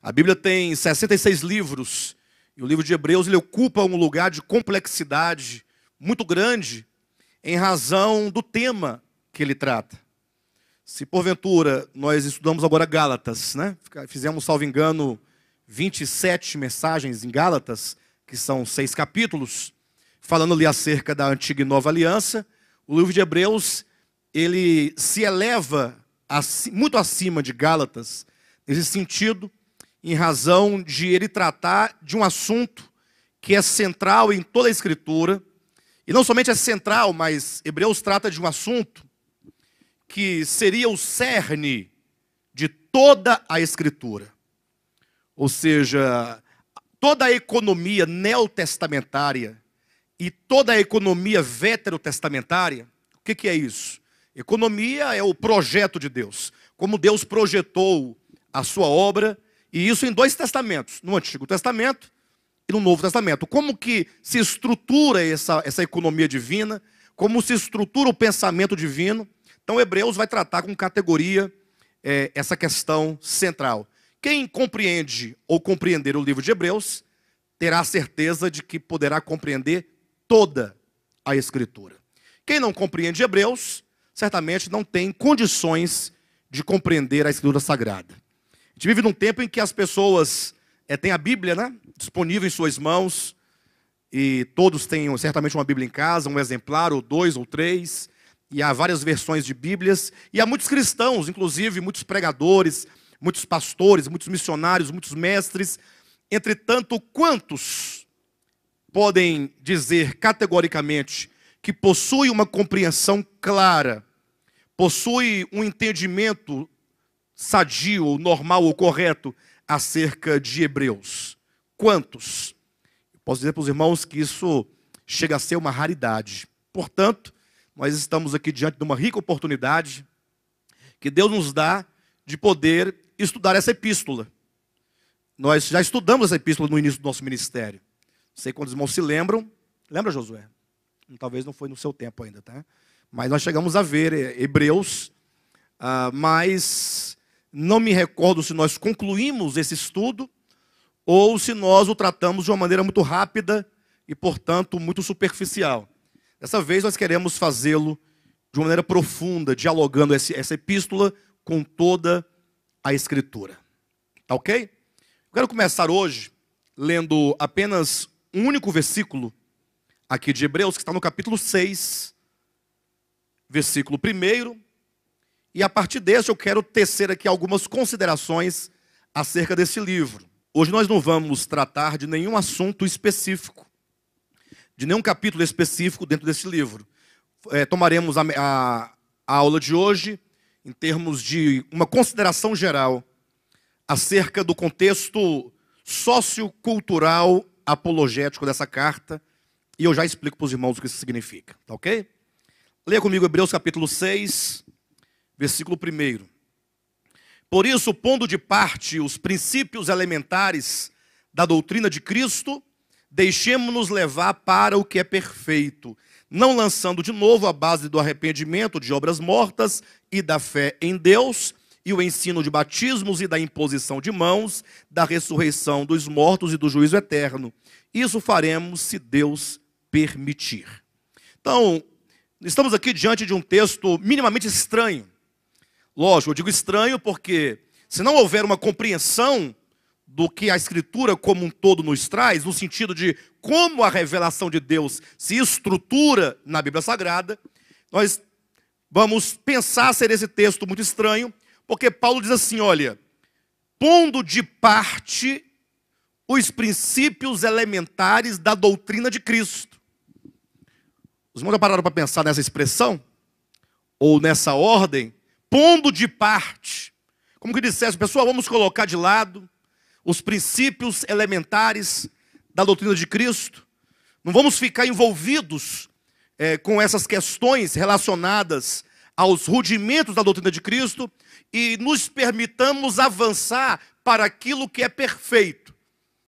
A Bíblia tem 66 livros, e o livro de Hebreus ele ocupa um lugar de complexidade muito grande em razão do tema que ele trata. Se porventura nós estudamos agora Gálatas, né? Fizemos, salvo engano, 27 mensagens em Gálatas, que são 6 capítulos, falando ali acerca da antiga e nova aliança. O livro de Hebreus, ele se eleva muito acima de Gálatas, nesse sentido, em razão de ele tratar de um assunto que é central em toda a Escritura. E não somente é central, mas Hebreus trata de um assunto que seria o cerne de toda a Escritura. Ou seja, toda a economia neotestamentária e toda a economia veterotestamentária, o que é isso? Economia é o projeto de Deus, como Deus projetou a sua obra, e isso em 2 testamentos, no Antigo Testamento e no Novo Testamento. Como que se estrutura essa economia divina, como se estrutura o pensamento divino. Então Hebreus vai tratar com categoria essa questão central. Quem compreende ou compreender o livro de Hebreus, terá certeza de que poderá compreender toda a Escritura. Quem não compreende Hebreus, certamente não tem condições de compreender a Escritura Sagrada. A gente vive num tempo em que as pessoas têm a Bíblia, né, disponível em suas mãos, e todos têm certamente uma Bíblia em casa, um exemplar, ou 2 ou 3, e há várias versões de Bíblias, e há muitos cristãos, inclusive muitos pregadores, muitos pastores, muitos missionários, muitos mestres. Entretanto, quantos podem dizer categoricamente que possui uma compreensão clara, possui um entendimento sadio, ou normal ou correto acerca de Hebreus? Quantos? Eu posso dizer para os irmãos que isso chega a ser uma raridade. Portanto, nós estamos aqui diante de uma rica oportunidade que Deus nos dá de poder estudar essa epístola. Nós já estudamos essa epístola no início do nosso ministério. Não sei quantos irmãos se lembram. Lembra, Josué? Talvez não foi no seu tempo ainda, tá? Mas nós chegamos a ver Hebreus, mas não me recordo se nós concluímos esse estudo ou se nós o tratamos de uma maneira muito rápida e, portanto, muito superficial. Dessa vez nós queremos fazê-lo de uma maneira profunda, dialogando essa epístola com toda a Escritura. Tá ok? Eu quero começar hoje lendo apenas um único versículo aqui de Hebreus, que está no capítulo 6, versículo 1. E a partir desse eu quero tecer aqui algumas considerações acerca desse livro. Hoje nós não vamos tratar de nenhum assunto específico, de nenhum capítulo específico dentro desse livro. Tomaremos a aula de hoje em termos de uma consideração geral acerca do contexto sociocultural apologético dessa carta, e eu já explico para os irmãos o que isso significa, tá ok? Leia comigo Hebreus capítulo 6, versículo 1. Por isso, pondo de parte os princípios elementares da doutrina de Cristo, deixemo-nos levar para o que é perfeito, não lançando de novo a base do arrependimento de obras mortas e da fé em Deus, e o ensino de batismos e da imposição de mãos, da ressurreição dos mortos e do juízo eterno. Isso faremos se Deus permitir. Então, estamos aqui diante de um texto minimamente estranho. Lógico, eu digo estranho porque se não houver uma compreensão do que a Escritura como um todo nos traz, no sentido de como a revelação de Deus se estrutura na Bíblia Sagrada, nós vamos pensar ser esse texto muito estranho, porque Paulo diz assim, olha, pondo de parte os princípios elementares da doutrina de Cristo. Os irmãos já pararam para pensar nessa expressão? Ou nessa ordem? Pondo de parte. Como que dissesse, pessoal, vamos colocar de lado os princípios elementares da doutrina de Cristo. Não vamos ficar envolvidos com essas questões relacionadas aos rudimentos da doutrina de Cristo e nos permitamos avançar para aquilo que é perfeito.